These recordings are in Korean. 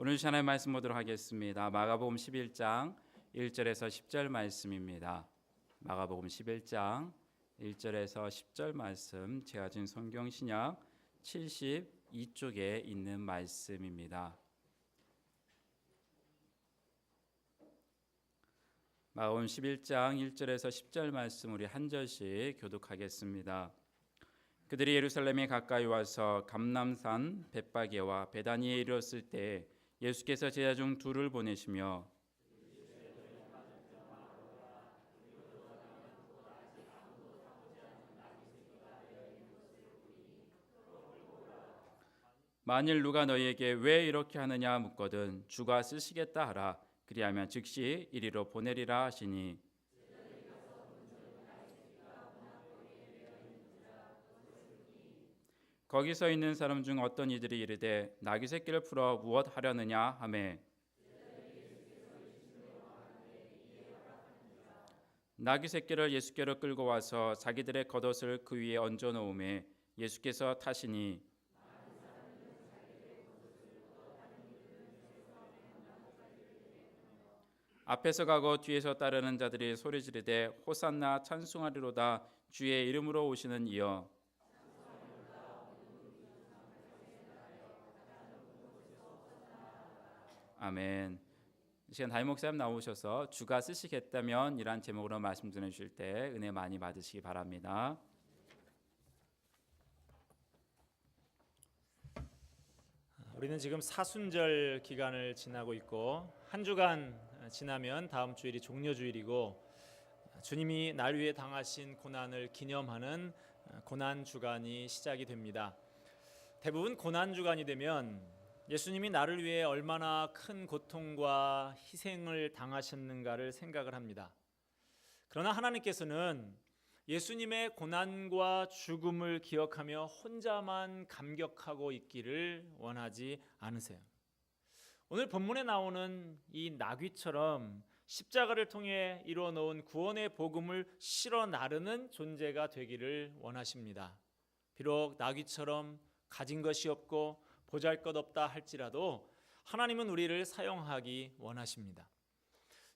오늘 시간의 말씀 보도록 하겠습니다. 마가복음 11장 1절에서 10절 말씀입니다. 마가복음 11장 1절에서 10절 말씀, 제가 진 성경 신약 72쪽에 있는 말씀입니다. 마가복음 11장 1절에서 10절 말씀 우리 한 절씩 교독하겠습니다. 그들이 예루살렘에 가까이 와서 감람산 벳바게와 베다니에 이르렀을 때 예수께서 제자 중 둘을 보내시며 만일 누가 너희에게 왜 이렇게 하느냐 묻거든 주가 쓰시겠다 하라. 그리하면 즉시 이리로 보내리라 하시니 거기 서 있는 사람 중 어떤 이들이 이르되 나귀 새끼를 풀어 무엇 하려느냐 하매 나귀 새끼를 예수께로 끌고 와서 자기들의 겉옷을 그 위에 얹어 놓음에 예수께서 타시니 앞에서 가고 뒤에서 따르는 자들이 소리 지르되 호산나 찬송하리로다 주의 이름으로 오시는 이여. 아멘. 이 시간 담임 목사님 나오셔서 주가 쓰시겠다면 이란 제목으로 말씀 전해주실 때 은혜 많이 받으시기 바랍니다. 우리는 지금 사순절 기간을 지나고 있고 한 주간 지나면 다음 주일이 종려주일이고 주님이 날 위해 당하신 고난을 기념하는 고난 주간이 시작이 됩니다. 대부분 고난 주간이 되면 예수님이 나를 위해 얼마나 큰 고통과 희생을 당하셨는가를 생각을 합니다. 그러나 하나님께서는 예수님의 고난과 죽음을 기억하며 혼자만 감격하고 있기를 원하지 않으세요. 오늘 본문에 나오는 이 나귀처럼 십자가를 통해 이루어 놓은 구원의 복음을 실어 나르는 존재가 되기를 원하십니다. 비록 나귀처럼 가진 것이 없고 보잘것없다 할지라도 하나님은 우리를 사용하기 원하십니다.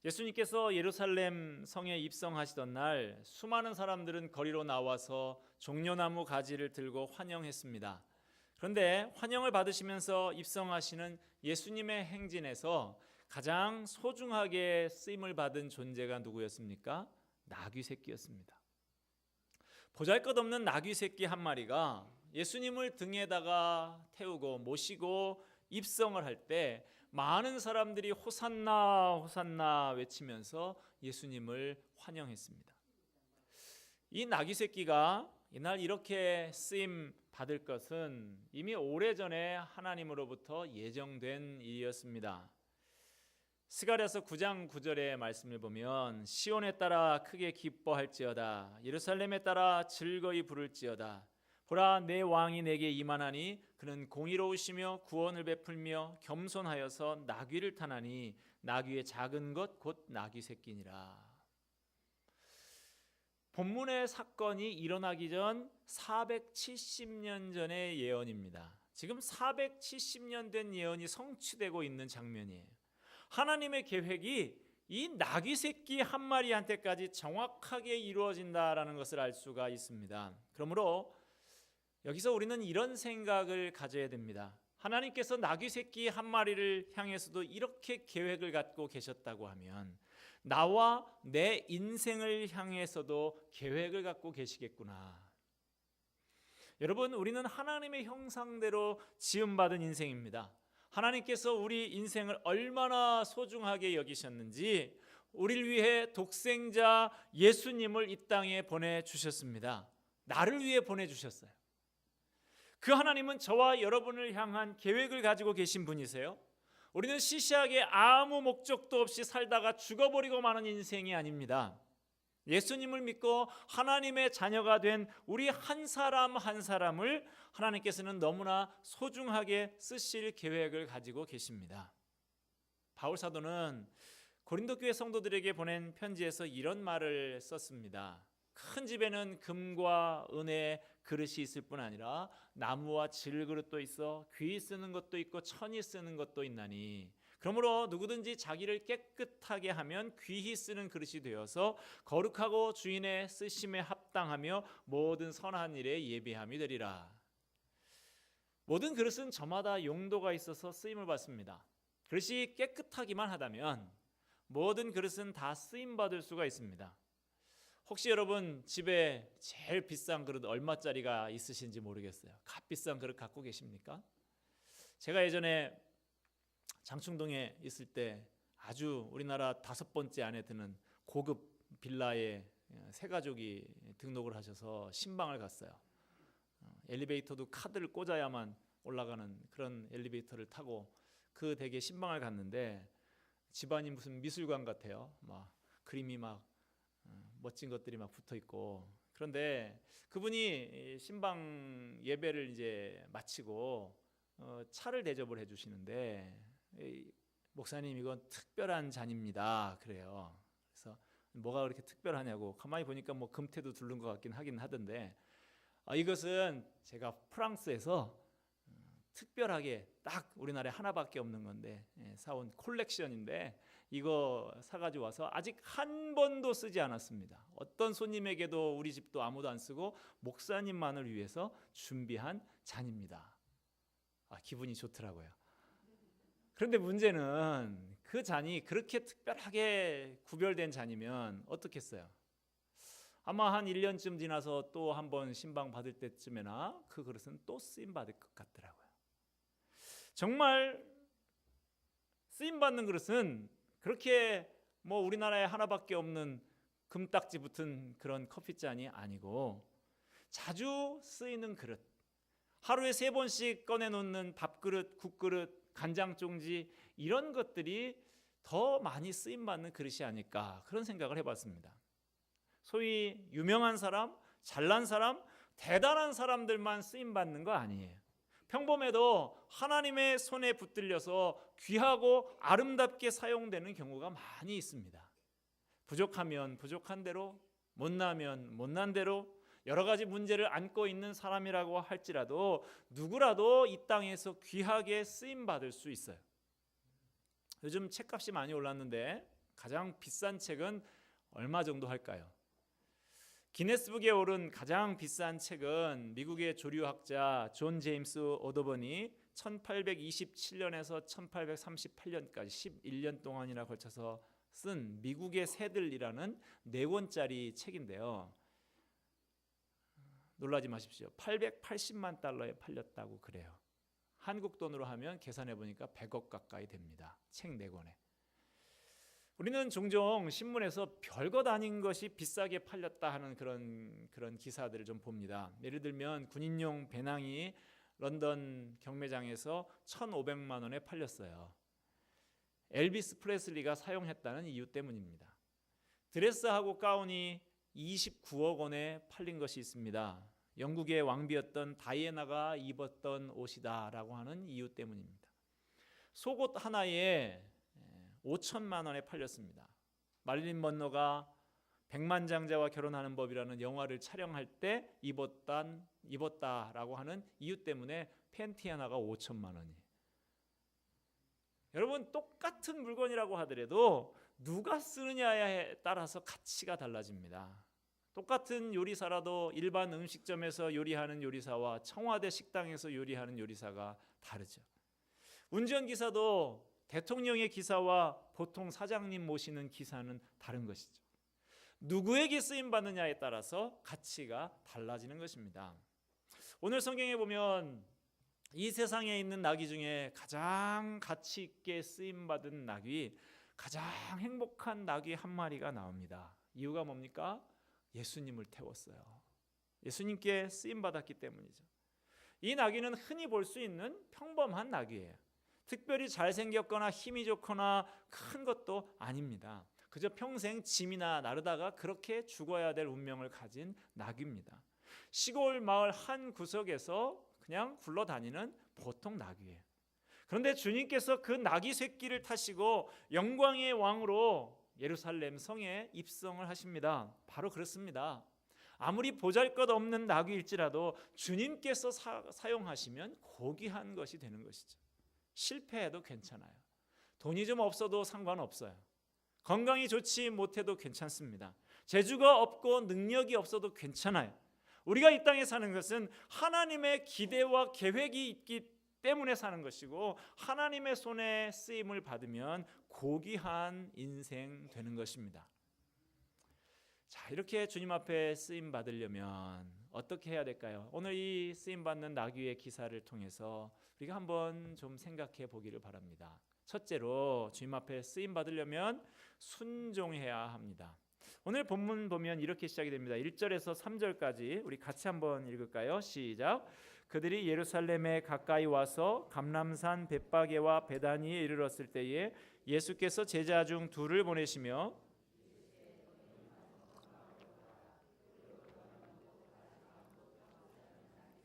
예수님께서 예루살렘 성에 입성하시던 날 수많은 사람들은 거리로 나와서 종려나무 가지를 들고 환영했습니다. 그런데 환영을 받으시면서 입성하시는 예수님의 행진에서 가장 소중하게 쓰임을 받은 존재가 누구였습니까? 나귀 새끼였습니다. 보잘것없는 나귀 새끼 한 마리가 예수님을 등에다가 태우고 모시고 입성을 할 때 많은 사람들이 호산나 호산나 외치면서 예수님을 환영했습니다. 이 나귀 새끼가 이날 이렇게 쓰임 받을 것은 이미 오래전에 하나님으로부터 예정된 일이었습니다. 스가랴서 9장 9절의 말씀을 보면 시온에 따라 크게 기뻐할지어다 예루살렘에 따라 즐거이 부를지어다 보라 내 왕이 내게 임하나니 그는 공의로우시며 구원을 베풀며 겸손하여서 나귀를 타나니 나귀의 작은 것 곧 나귀 새끼니라. 본문의 사건이 일어나기 전 470년 전의 예언입니다. 지금 470년 된 예언이 성취되고 있는 장면이에요. 하나님의 계획이 이 나귀 새끼 한 마리한테까지 정확하게 이루어진다라는 것을 알 수가 있습니다. 그러므로 여기서 우리는 이런 생각을 가져야 됩니다. 하나님께서 나귀 새끼 한 마리를 향해서도 이렇게 계획을 갖고 계셨다고 하면 나와 내 인생을 향해서도 계획을 갖고 계시겠구나. 여러분, 우리는 하나님의 형상대로 지음받은 인생입니다. 하나님께서 우리 인생을 얼마나 소중하게 여기셨는지 우리를 위해 독생자 예수님을 이 땅에 보내주셨습니다. 나를 위해 보내주셨어요. 그 하나님은 저와 여러분을 향한 계획을 가지고 계신 분이세요. 우리는 시시하게 아무 목적도 없이 살다가 죽어버리고 마는 인생이 아닙니다. 예수님을 믿고 하나님의 자녀가 된 우리 한 사람 한 사람을 하나님께서는 너무나 소중하게 쓰실 계획을 가지고 계십니다. 바울 사도는 고린도 교회 성도들에게 보낸 편지에서 이런 말을 썼습니다. 큰 집에는 금과 은의 그릇이 있을 뿐 아니라 나무와 질그릇도 있어 귀 쓰는 것도 있고 천이 쓰는 것도 있나니 그러므로 누구든지 자기를 깨끗하게 하면 귀히 쓰는 그릇이 되어서 거룩하고 주인의 쓰심에 합당하며 모든 선한 일에 예비함이 되리라. 모든 그릇은 저마다 용도가 있어서 쓰임을 받습니다. 그릇이 깨끗하기만 하다면 모든 그릇은 다 쓰임 받을 수가 있습니다. 혹시 여러분 집에 제일 비싼 그릇 얼마짜리가 있으신지 모르겠어요. 값비싼 그릇 갖고 계십니까? 제가 예전에 장충동에 있을 때 아주 우리나라 5번째 안에 드는 고급 빌라에 세 가족이 등록을 하셔서 신방을 갔어요. 엘리베이터도 카드를 꽂아야만 올라가는 그런 엘리베이터를 타고 그 댁에 신방을 갔는데 집안이 무슨 미술관 같아요. 막 그림이 막 멋진 것들이 막 붙어 있고 그런데 그분이 신방 예배를 이제 마치고 차를 대접을 해주시는데 목사님 이건 특별한 잔입니다. 그래요. 그래서 뭐가 그렇게 특별하냐고 가만히 보니까 뭐 금태도 두른 것 같긴 하긴 하던데 이것은 제가 프랑스에서 특별하게 딱 우리나라에 하나밖에 없는 건데 사온 콜렉션인데 이거 사가지고 와서 아직 한 번도 쓰지 않았습니다. 어떤 손님에게도 우리 집도 아무도 안 쓰고 목사님만을 위해서 준비한 잔입니다. 기분이 좋더라고요. 그런데 문제는 그 잔이 그렇게 특별하게 구별된 잔이면 어떻겠어요? 아마 한 1년쯤 지나서 또 한 번 신방 받을 때쯤에나 그 그릇은 또 쓰임 받을 것 같더라고요. 정말 쓰임 받는 그릇은 그렇게 뭐 우리나라에 하나밖에 없는 금딱지 붙은 그런 커피잔이 아니고 자주 쓰이는 그릇, 하루에 3번씩 꺼내놓는 밥그릇, 국그릇, 간장종지 이런 것들이 더 많이 쓰임받는 그릇이 아닐까 그런 생각을 해봤습니다. 소위 유명한 사람, 잘난 사람, 대단한 사람들만 쓰임받는 거 아니에요. 평범해도 하나님의 손에 붙들려서 귀하고 아름답게 사용되는 경우가 많이 있습니다. 부족하면 부족한 대로, 못나면 못난 대로 여러 가지 문제를 안고 있는 사람이라고 할지라도 누구라도 이 땅에서 귀하게 쓰임받을 수 있어요. 요즘 책값이 많이 올랐는데 가장 비싼 책은 얼마 정도 할까요? 기네스북에 오른 가장 비싼 책은 미국의 조류학자 존 제임스 오더번이 1827년에서 1838년까지 11년 동안이나 걸쳐서 쓴 미국의 새들이라는 4권짜리 책인데요. 놀라지 마십시오. 880만 달러에 팔렸다고 그래요. 한국 돈으로 하면 계산해 보니까 100억 가까이 됩니다. 책 4권에. 우리는 종종 신문에서 별것 아닌 것이 비싸게 팔렸다 하는 그런 기사들을 좀 봅니다. 예를 들면 군인용 배낭이 런던 경매장에서 1,500만 원에 팔렸어요. 엘비스 프레슬리가 사용했다는 이유 때문입니다. 드레스하고 가운이 29억 원에 팔린 것이 있습니다. 영국의 왕비였던 다이애나가 입었던 옷이다라고 하는 이유 때문입니다. 속옷 하나에 5천만 원에 팔렸습니다. 마릴린 먼로가 백만장자와 결혼하는 법이라는 영화를 촬영할 때 입었다라고 하는 이유 때문에 팬티 하나가 5천만 원이에요. 여러분 똑같은 물건이라고 하더라도 누가 쓰느냐에 따라서 가치가 달라집니다. 똑같은 요리사라도 일반 음식점에서 요리하는 요리사와 청와대 식당에서 요리하는 요리사가 다르죠. 운전기사도 대통령의 기사와 보통 사장님 모시는 기사는 다른 것이죠. 누구에게 쓰임받느냐에 따라서 가치가 달라지는 것입니다. 오늘 성경에 보면 이 세상에 있는 나귀 중에 가장 가치 있게 쓰임받은 나귀, 가장 행복한 나귀 한 마리가 나옵니다. 이유가 뭡니까? 예수님을 태웠어요. 예수님께 쓰임받았기 때문이죠. 이 나귀는 흔히 볼 수 있는 평범한 나귀예요. 특별히 잘생겼거나 힘이 좋거나 큰 것도 아닙니다. 그저 평생 짐이나 나르다가 그렇게 죽어야 될 운명을 가진 나귀입니다. 시골 마을 한 구석에서 그냥 굴러다니는 보통 나귀예요. 그런데 주님께서 그 나귀 새끼를 타시고 영광의 왕으로 예루살렘 성에 입성을 하십니다. 바로 그렇습니다. 아무리 보잘것없는 나귀일지라도 주님께서 사용하시면 고귀한 것이 되는 것이죠. 실패해도 괜찮아요. 돈이 좀 없어도 상관없어요. 건강이 좋지 못해도 괜찮습니다. 재주가 없고 능력이 없어도 괜찮아요. 우리가 이 땅에 사는 것은 하나님의 기대와 계획이 있기 때문에 사는 것이고, 하나님의 손에 쓰임을 받으면 고귀한 인생 되는 것입니다. 자, 이렇게 주님 앞에 쓰임 받으려면 어떻게 해야 될까요? 오늘 이 쓰임 받는 나귀의 기사를 통해서 우리가 한번 좀 생각해 보기를 바랍니다. 첫째로 주님 앞에 쓰임 받으려면 순종해야 합니다. 오늘 본문 보면 이렇게 시작이 됩니다. 1절에서 3절까지 우리 같이 한번 읽을까요? 시작. 그들이 예루살렘에 가까이 와서 감람산 벳바게와 베다니에 이르렀을 때에 예수께서 제자 중 둘을 보내시며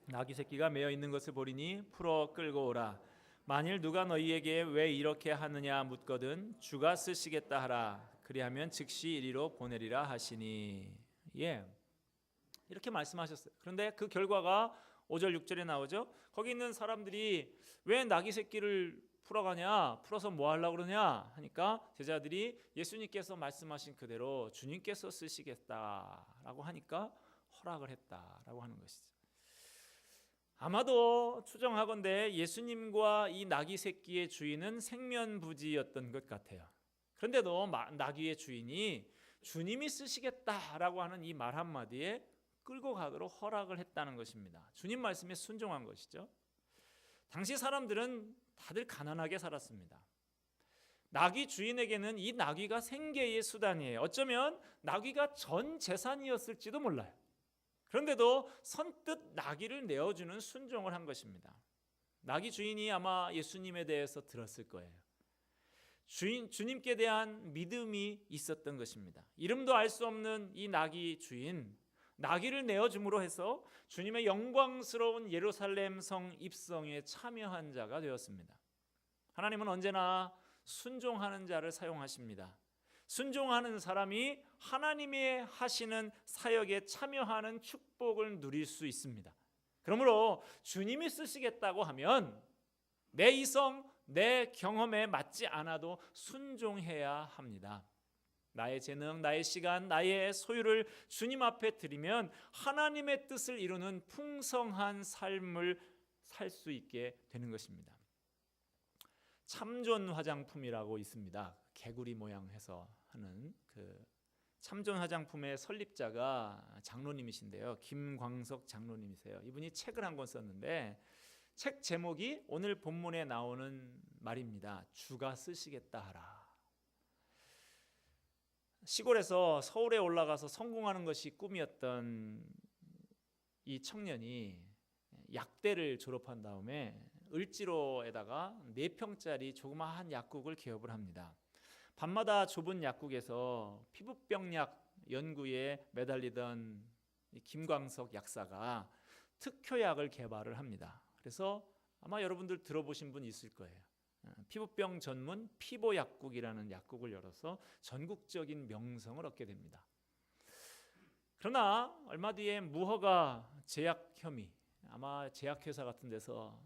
나귀 새끼가 매어 있는 것을 보리니 풀어 끌고 오라. 만일 누가 너희에게 왜 이렇게 하느냐 묻거든 주가 쓰시겠다 하라. 그리하면 즉시 이리로 보내리라 하시니. 이렇게 말씀하셨어요. 그런데 그 결과가 5절 6절에 나오죠. 거기 있는 사람들이 왜 나귀 새끼를 풀어가냐, 풀어서 뭐 하려고 그러냐 하니까 제자들이 예수님께서 말씀하신 그대로 주님께서 쓰시겠다라고 하니까 허락을 했다라고 하는 것이죠. 아마도 추정하건대 예수님과 이 나귀 새끼의 주인은 생면부지였던 것 같아요. 그런데도 나귀의 주인이 주님이 쓰시겠다라고 하는 이 말 한마디에 끌고 가도록 허락을 했다는 것입니다. 주님 말씀에 순종한 것이죠. 당시 사람들은 다들 가난하게 살았습니다. 나귀 주인에게는 이 나귀가 생계의 수단이에요. 어쩌면 나귀가 전 재산이었을지도 몰라요. 그런데도 선뜻 나귀를 내어주는 순종을 한 것입니다. 나귀 주인이 아마 예수님에 대해서 들었을 거예요. 주님께 대한 믿음이 있었던 것입니다. 이름도 알 수 없는 이 나귀 주인, 나귀를 내어줌으로 해서 주님의 영광스러운 예루살렘 성 입성에 참여한 자가 되었습니다. 하나님은 언제나 순종하는 자를 사용하십니다. 순종하는 사람이 하나님의 하시는 사역에 참여하는 축복을 누릴 수 있습니다. 그러므로 주님이 쓰시겠다고 하면 내 이성, 내 경험에 맞지 않아도 순종해야 합니다. 나의 재능, 나의 시간, 나의 소유를 주님 앞에 드리면 하나님의 뜻을 이루는 풍성한 삶을 살 수 있게 되는 것입니다. 참존 화장품이라고 있습니다. 개구리 모양 해서 하는 그 참존 화장품의 설립자가 장로님이신데요. 김광석 장로님이세요. 이분이 책을 한 권 썼는데 책 제목이 오늘 본문에 나오는 말입니다. 주가 쓰시겠다 하라. 시골에서 서울에 올라가서 성공하는 것이 꿈이었던 이 청년이 약대를 졸업한 다음에 을지로에다가 4평짜리 조그마한 약국을 개업을 합니다. 밤마다 좁은 약국에서 피부병약 연구에 매달리던 김광석 약사가 특효약을 개발을 합니다. 그래서 아마 여러분들 들어보신 분 있을 거예요. 피부병 전문 피보약국이라는 약국을 열어서 전국적인 명성을 얻게 됩니다. 그러나 얼마 뒤에 무허가 제약 혐의, 아마 제약회사 같은 데서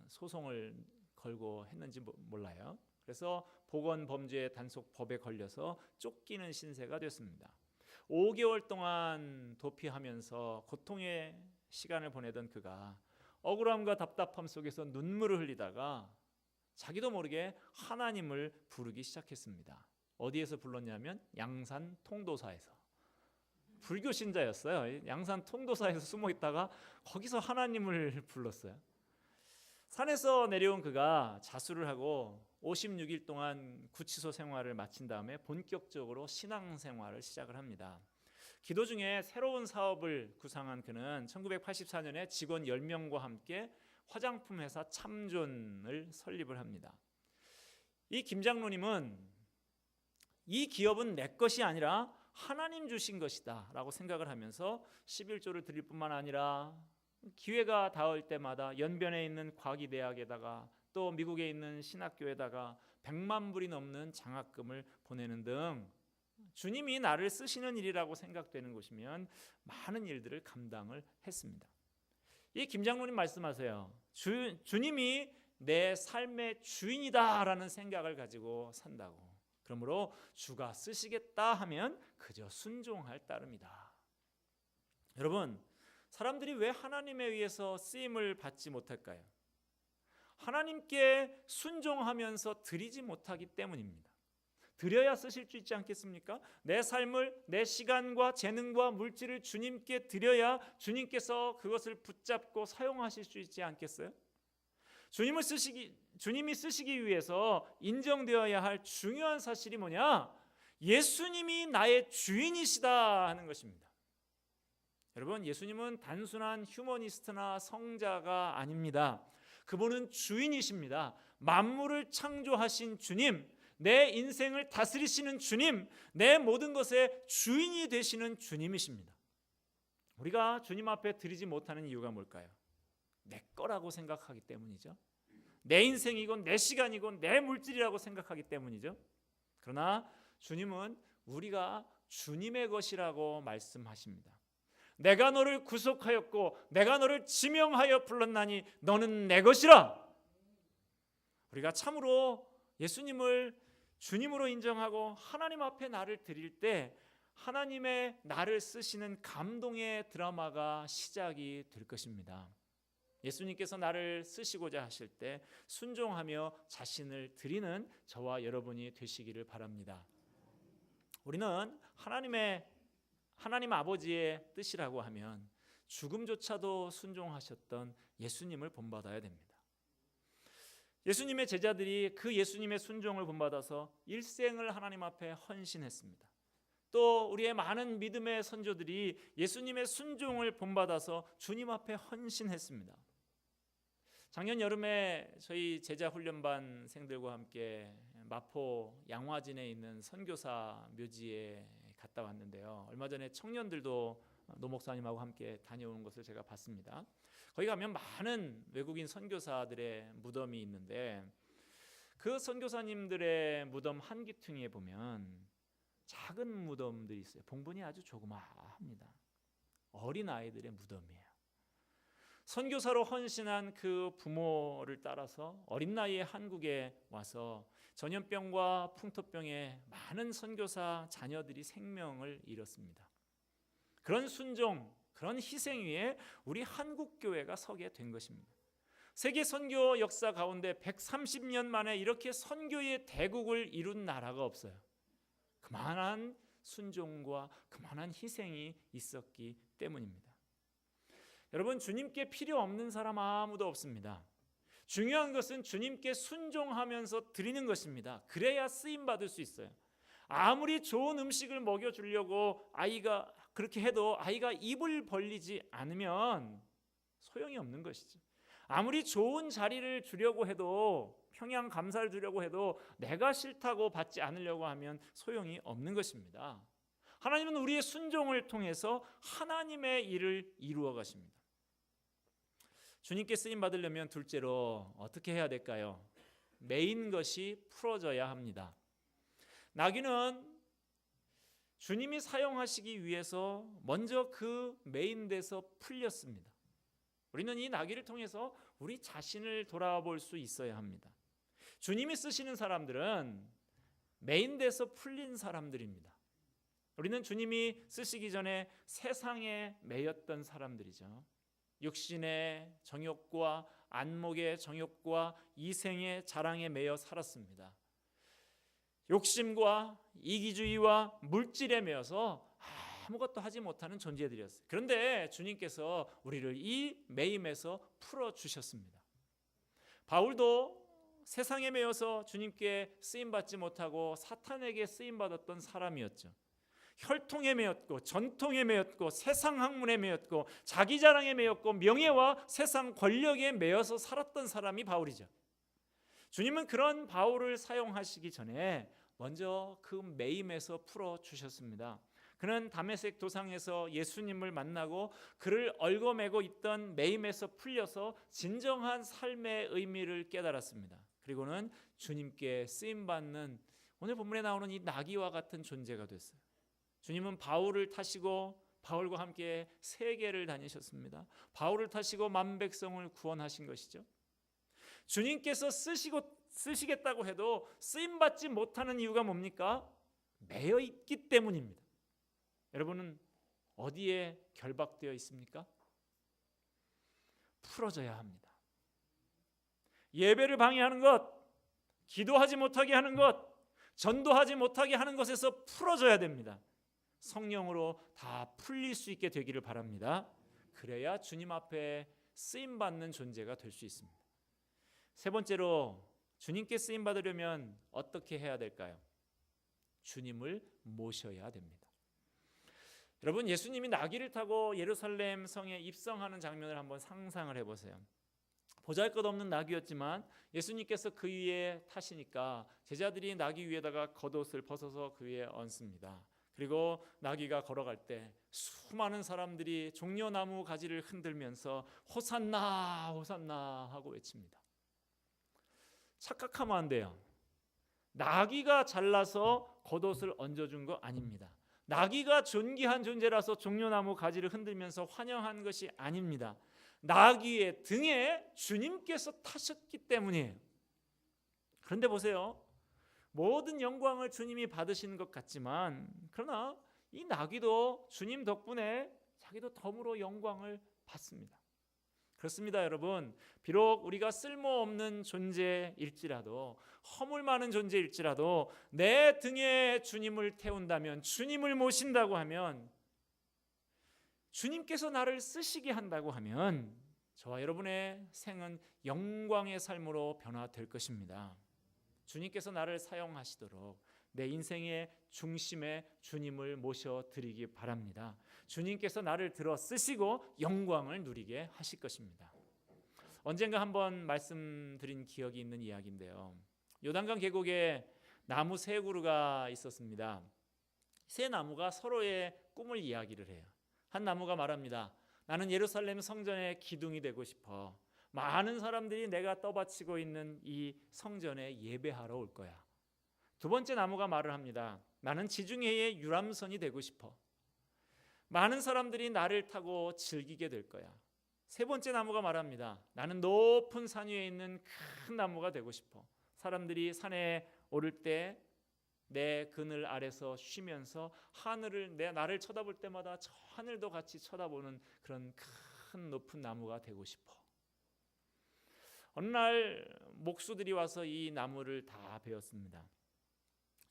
소송을 걸고 했는지 몰라요. 그래서 보건범죄 단속법에 걸려서 쫓기는 신세가 됐습니다. 5개월 동안 도피하면서 고통의 시간을 보내던 그가 억울함과 답답함 속에서 눈물을 흘리다가 자기도 모르게 하나님을 부르기 시작했습니다. 어디에서 불렀냐면 양산 통도사에서. 불교 신자였어요. 양산 통도사에서 숨어 있다가 거기서 하나님을 불렀어요. 산에서 내려온 그가 자수를 하고 56일 동안 구치소 생활을 마친 다음에 본격적으로 신앙생활을 시작을 합니다. 기도 중에 새로운 사업을 구상한 그는 1984년에 직원 10명과 함께 화장품 회사 참존을 설립을 합니다. 이 김 장로님은 이 기업은 내 것이 아니라 하나님 주신 것이다 라고 생각을 하면서 11조를 드릴 뿐만 아니라 기회가 닿을 때마다 연변에 있는 과기대학에다가 또 미국에 있는 신학교에다가 100만 불이 넘는 장학금을 보내는 등 주님이 나를 쓰시는 일이라고 생각되는 곳이면 많은 일들을 감당을 했습니다. 이 김장로님 말씀하세요. 주님이 내 삶의 주인이다라는 생각을 가지고 산다고. 그러므로 주가 쓰시겠다 하면 그저 순종할 따름이다. 여러분, 사람들이 왜 하나님에 의해서 쓰임을 받지 못할까요? 하나님께 순종하면서 드리지 못하기 때문입니다. 드려야 쓰실 수 있지 않겠습니까? 내 삶을, 내 시간과 재능과 물질을 주님께 드려야 주님께서 그것을 붙잡고 사용하실 수 있지 않겠어요? 주님이 쓰시기 위해서 인정되어야 할 중요한 사실이 뭐냐? 예수님이 나의 주인이시다 하는 것입니다. 여러분, 예수님은 단순한 휴머니스트나 성자가 아닙니다. 그분은 주인이십니다. 만물을 창조하신 주님, 내 인생을 다스리시는 주님, 내 모든 것의 주인이 되시는 주님이십니다. 우리가 주님 앞에 드리지 못하는 이유가 뭘까요? 내 거라고 생각하기 때문이죠. 내 인생이고 내 시간이고 내 물질이라고 생각하기 때문이죠. 그러나 주님은 우리가 주님의 것이라고 말씀하십니다. 내가 너를 구속하였고 내가 너를 지명하여 불렀나니 너는 내 것이라. 우리가 참으로 예수님을 주님으로 인정하고 하나님 앞에 나를 드릴 때 하나님의 나를 쓰시는 감동의 드라마가 시작이 될 것입니다. 예수님께서 나를 쓰시고자 하실 때 순종하며 자신을 드리는 저와 여러분이 되시기를 바랍니다. 우리는 하나님 아버지의 뜻이라고 하면 죽음조차도 순종하셨던 예수님을 본받아야 됩니다. 예수님의 제자들이 그 예수님의 순종을 본받아서 일생을 하나님 앞에 헌신했습니다. 또 우리의 많은 믿음의 선조들이 예수님의 순종을 본받아서 주님 앞에 헌신했습니다. 작년 여름에 저희 제자 훈련반생들과 함께 마포 양화진에 있는 선교사 묘지에 갔다 왔는데요. 얼마 전에 청년들도 노 목사님하고 함께 다녀오는 것을 제가 봤습니다. 거기 가면 많은 외국인 선교사들의 무덤이 있는데 그 선교사님들의 무덤 한 귀퉁이에 보면 작은 무덤들이 있어요. 봉분이 아주 조그마합니다. 어린 아이들의 무덤이에요. 선교사로 헌신한 그 부모를 따라서 어린 나이에 한국에 와서 전염병과 풍토병에 많은 선교사 자녀들이 생명을 잃었습니다. 그런 순종, 그런 희생 위에 우리 한국 교회가 서게 된 것입니다. 세계 선교 역사 가운데 130년 만에 이렇게 선교의 대국을 이룬 나라가 없어요. 그만한 순종과 그만한 희생이 있었기 때문입니다. 여러분, 주님께 필요 없는 사람 아무도 없습니다. 중요한 것은 주님께 순종하면서 드리는 것입니다. 그래야 쓰임 받을 수 있어요. 아무리 좋은 음식을 먹여주려고 아이가 그렇게 해도 아이가 입을 벌리지 않으면 소용이 없는 것이죠. 아무리 좋은 자리를 주려고 해도 평양 감사를 주려고 해도 내가 싫다고 받지 않으려고 하면 소용이 없는 것입니다. 하나님은 우리의 순종을 통해서 하나님의 일을 이루어 가십니다. 주님께 쓰임 받으려면 둘째로 어떻게 해야 될까요? 메인 것이 풀어져야 합니다. 나귀는 주님이 사용하시기 위해서 먼저 그 메인돼서 풀렸습니다. 우리는 이 나귀를 통해서 우리 자신을 돌아볼 수 있어야 합니다. 주님이 쓰시는 사람들은 메인돼서 풀린 사람들입니다. 우리는 주님이 쓰시기 전에 세상에 매였던 사람들이죠. 육신의 정욕과 안목의 정욕과 이생의 자랑에 매여 살았습니다. 욕심과 이기주의와 물질에 매여서 아무것도 하지 못하는 존재들이었어요. 그런데 주님께서 우리를 이 매임에서 풀어주셨습니다. 바울도 세상에 매여서 주님께 쓰임받지 못하고 사탄에게 쓰임받았던 사람이었죠. 혈통에 매였고 전통에 매였고 세상 학문에 매였고 자기 자랑에 매였고 명예와 세상 권력에 매여서 살았던 사람이 바울이죠. 주님은 그런 바울을 사용하시기 전에 먼저 그 매임에서 풀어주셨습니다. 그는 다메섹 도상에서 예수님을 만나고 그를 얽어매고 있던 매임에서 풀려서 진정한 삶의 의미를 깨달았습니다. 그리고는 주님께 쓰임받는 오늘 본문에 나오는 이 나귀와 같은 존재가 됐어요. 주님은 바울을 타시고 바울과 함께 세계를 다니셨습니다. 바울을 타시고 만 백성을 구원하신 것이죠. 주님께서 쓰시겠다고 해도 쓰임받지 못하는 이유가 뭡니까? 매여 있기 때문입니다. 여러분은 어디에 결박되어 있습니까? 풀어져야 합니다. 예배를 방해하는 것, 기도하지 못하게 하는 것, 전도하지 못하게 하는 것에서 풀어져야 됩니다. 성령으로 다 풀릴 수 있게 되기를 바랍니다. 그래야 주님 앞에 쓰임받는 존재가 될 수 있습니다. 세 번째로 주님께 쓰임받으려면 어떻게 해야 될까요? 주님을 모셔야 됩니다. 여러분, 예수님이 나귀를 타고 예루살렘 성에 입성하는 장면을 한번 상상을 해보세요. 보잘것없는 나귀였지만 예수님께서 그 위에 타시니까 제자들이 나귀 위에다가 겉옷을 벗어서 그 위에 얹습니다. 그리고 나귀가 걸어갈 때 수많은 사람들이 종려나무 가지를 흔들면서 호산나 호산나 하고 외칩니다. 착각하면 안 돼요. 나귀가 잘나서 겉옷을 얹어준 거 아닙니다. 나귀가 존귀한 존재라서 종려나무 가지를 흔들면서 환영한 것이 아닙니다. 나귀의 등에 주님께서 타셨기 때문이에요. 그런데 보세요. 모든 영광을 주님이 받으시는 것 같지만 그러나 이 나귀도 주님 덕분에 자기도 덤으로 영광을 받습니다. 그렇습니다, 여러분. 비록 우리가 쓸모없는 존재일지라도 허물 많은 존재일지라도 내 등에 주님을 태운다면, 주님을 모신다고 하면, 주님께서 나를 쓰시게 한다고 하면 저와 여러분의 생은 영광의 삶으로 변화될 것입니다. 주님께서 나를 사용하시도록 내 인생의 중심에 주님을 모셔드리기 바랍니다. 주님께서 나를 들어 쓰시고 영광을 누리게 하실 것입니다. 언젠가 한번 말씀드린 기억이 있는 이야기인데요. 요단강 계곡에 나무 세 그루가 있었습니다. 세 나무가 서로의 꿈을 이야기를 해요. 한 나무가 말합니다. 나는 예루살렘 성전의 기둥이 되고 싶어. 많은 사람들이 내가 떠받치고 있는 이 성전에 예배하러 올 거야. 두 번째 나무가 말을 합니다. 나는 지중해의 유람선이 되고 싶어. 많은 사람들이 나를 타고 즐기게 될 거야. 세 번째 나무가 말합니다. 나는 높은 산 위에 있는 큰 나무가 되고 싶어. 사람들이 산에 오를 때 내 그늘 아래서 쉬면서 하늘을 나를 쳐다볼 때마다 저 하늘도 같이 쳐다보는 그런 큰 높은 나무가 되고 싶어. 어느 날 목수들이 와서 이 나무를 다 베었습니다.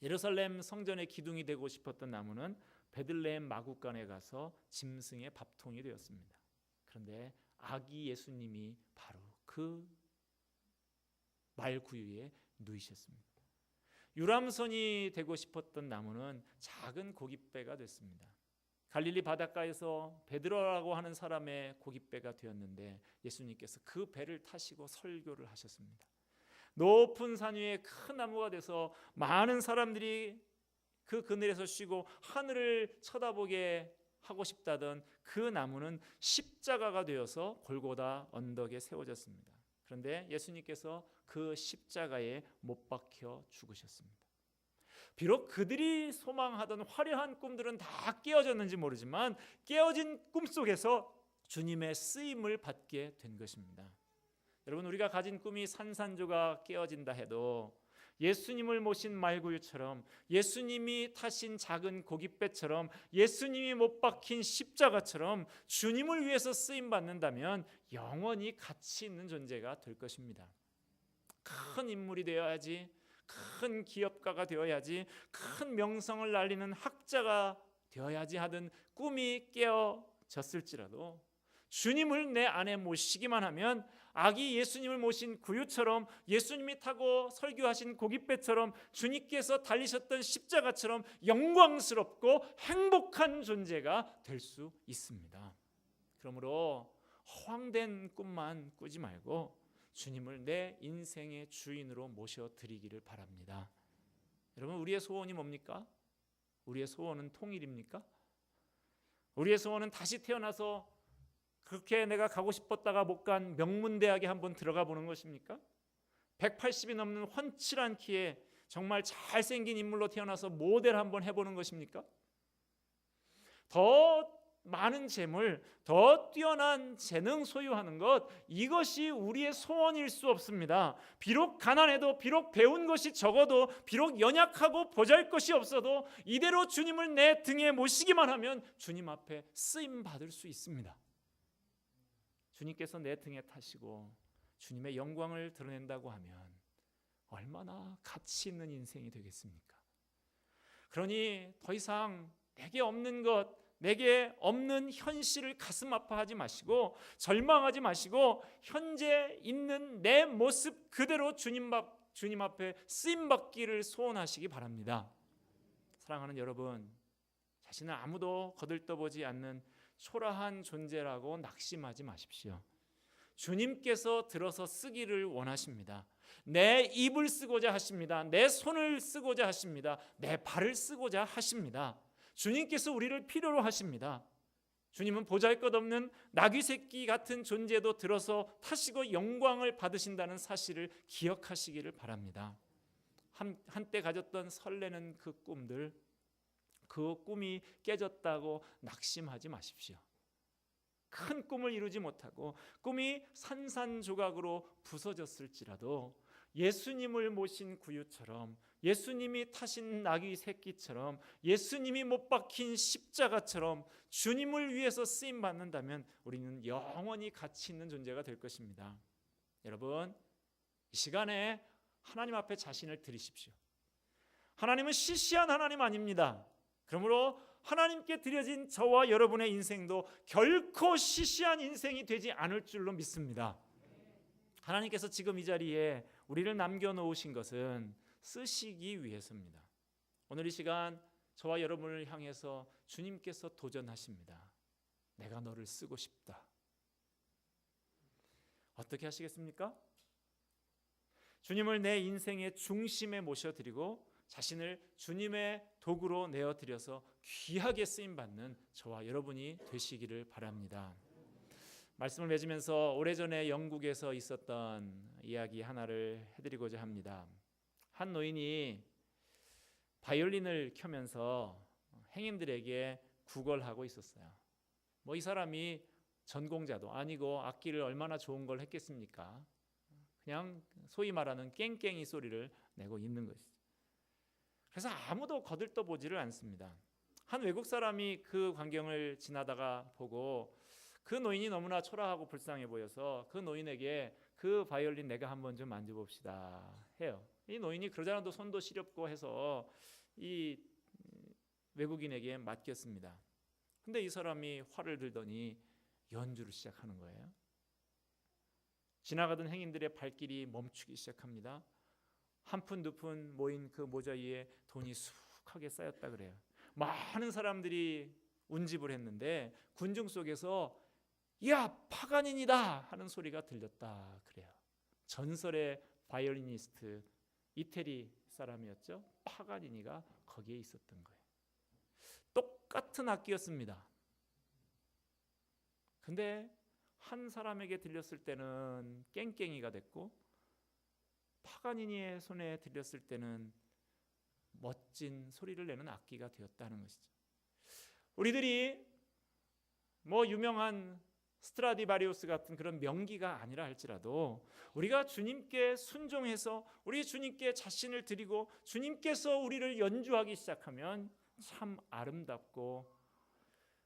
예루살렘 성전의 기둥이 되고 싶었던 나무는 베들레헴 마구간에 가서 짐승의 밥통이 되었습니다. 그런데 아기 예수님이 바로 그 말구유에 누이셨습니다. 유람선이 되고 싶었던 나무는 작은 고깃배가 됐습니다. 갈릴리 바닷가에서 베드로라고 하는 사람의 고깃배가 되었는데 예수님께서 그 배를 타시고 설교를 하셨습니다. 높은 산 위에 큰 나무가 돼서 많은 사람들이 그 그늘에서 쉬고 하늘을 쳐다보게 하고 싶다던 그 나무는 십자가가 되어서 골고다 언덕에 세워졌습니다. 그런데 예수님께서 그 십자가에 못 박혀 죽으셨습니다. 비록 그들이 소망하던 화려한 꿈들은 다 깨어졌는지 모르지만 깨어진 꿈속에서 주님의 쓰임을 받게 된 것입니다. 여러분, 우리가 가진 꿈이 산산조각 깨어진다 해도 예수님을 모신 말구유처럼, 예수님이 타신 작은 고깃배처럼, 예수님이 못 박힌 십자가처럼 주님을 위해서 쓰임 받는다면 영원히 가치 있는 존재가 될 것입니다. 큰 인물이 되어야지, 큰 기업가가 되어야지, 큰 명성을 날리는 학자가 되어야지 하던 꿈이 깨어졌을지라도 주님을 내 안에 모시기만 하면 아기 예수님을 모신 구유처럼, 예수님이 타고 설교하신 고깃배처럼, 주님께서 달리셨던 십자가처럼 영광스럽고 행복한 존재가 될 수 있습니다. 그러므로 허황된 꿈만 꾸지 말고 주님을 내 인생의 주인으로 모셔드리기를 바랍니다. 여러분, 우리의 소원이 뭡니까? 우리의 소원은 통일입니까? 우리의 소원은 다시 태어나서 그렇게 내가 가고 싶었다가 못 간 명문대학에 한번 들어가 보는 것입니까? 180이 넘는 훤칠한 키에 정말 잘생긴 인물로 태어나서 모델 한번 해보는 것입니까? 더 많은 재물, 더 뛰어난 재능 소유하는 것, 이것이 우리의 소원일 수 없습니다. 비록 가난해도, 비록 배운 것이 적어도, 비록 연약하고 보잘것이 없어도 이대로 주님을 내 등에 모시기만 하면 주님 앞에 쓰임 받을 수 있습니다. 주님께서 내 등에 타시고 주님의 영광을 드러낸다고 하면 얼마나 가치 있는 인생이 되겠습니까? 그러니 더 이상 내게 없는 것, 내게 없는 현실을 가슴 아파하지 마시고 절망하지 마시고 현재 있는 내 모습 그대로 주님 앞에 쓰임받기를 소원하시기 바랍니다. 사랑하는 여러분, 자신은 아무도 거들떠보지 않는 초라한 존재라고 낙심하지 마십시오. 주님께서 들어서 쓰기를 원하십니다. 내 입을 쓰고자 하십니다. 내 손을 쓰고자 하십니다. 내 발을 쓰고자 하십니다. 주님께서 우리를 필요로 하십니다. 주님은 보잘것없는 나귀 새끼 같은 존재도 들어서 타시고 영광을 받으신다는 사실을 기억하시기를 바랍니다. 한때 가졌던 설레는 그 꿈들, 그 꿈이 깨졌다고 낙심하지 마십시오. 큰 꿈을 이루지 못하고 꿈이 산산조각으로 부서졌을지라도 예수님을 모신 구유처럼, 예수님이 타신 나귀 새끼처럼, 예수님이 못 박힌 십자가처럼 주님을 위해서 쓰임 받는다면 우리는 영원히 가치 있는 존재가 될 것입니다. 여러분, 이 시간에 하나님 앞에 자신을 드리십시오. 하나님은 시시한 하나님 아닙니다. 그러므로 하나님께 드려진 저와 여러분의 인생도 결코 시시한 인생이 되지 않을 줄로 믿습니다. 하나님께서 지금 이 자리에 우리를 남겨놓으신 것은 쓰시기 위해서입니다. 오늘 이 시간 저와 여러분을 향해서 주님께서 도전하십니다. 내가 너를 쓰고 싶다. 어떻게 하시겠습니까? 주님을 내 인생의 중심에 모셔드리고 자신을 주님의 도구로 내어드려서 귀하게 쓰임받는 저와 여러분이 되시기를 바랍니다. 말씀을 맺으면서 오래전에 영국에서 있었던 이야기 하나를 해드리고자 합니다. 한 노인이 바이올린을 켜면서 행인들에게 구걸하고 있었어요. 이 사람이 전공자도 아니고 악기를 얼마나 좋은 걸 했겠습니까? 그냥 소위 말하는 깽깽이 소리를 내고 있는 것이죠. 그래서 아무도 거들떠보지를 않습니다. 한 외국 사람이 그 광경을 지나다가 보고 그 노인이 너무나 초라하고 불쌍해 보여서 그 노인에게 그 바이올린 내가 한번 좀 만져봅시다 해요. 이 노인이 그러자라도 손도 시렵고 해서 이 외국인에게 맡겼습니다. 근데 이 사람이 활을 들더니 연주를 시작하는 거예요. 지나가던 행인들의 발길이 멈추기 시작합니다. 한 푼 두 푼 모인 그 모자 위에 돈이 수북하게 쌓였다 그래요. 많은 사람들이 운집을 했는데 군중 속에서 야 파가닌이다 하는 소리가 들렸다 그래요. 전설의 바이올리니스트 이태리 사람이었죠. 파가니니가 거기에 있었던 거예요. 똑같은 악기였습니다. 근데 한 사람에게 들렸을 때는 깽깽이가 됐고 파가니니의 손에 들렸을 때는 멋진 소리를 내는 악기가 되었다는 것이죠. 우리들이 유명한 스트라디바리우스 같은 그런 명기가 아니라 할지라도 우리가 주님께 순종해서 우리 주님께 자신을 드리고 주님께서 우리를 연주하기 시작하면 참 아름답고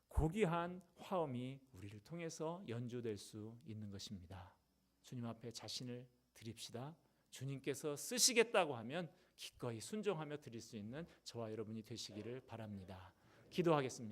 고귀한 화음이 우리를 통해서 연주될 수 있는 것입니다. 주님 앞에 자신을 드립시다. 주님께서 쓰시겠다고 하면 기꺼이 순종하며 드릴 수 있는 저와 여러분이 되시기를 바랍니다. 기도하겠습니다.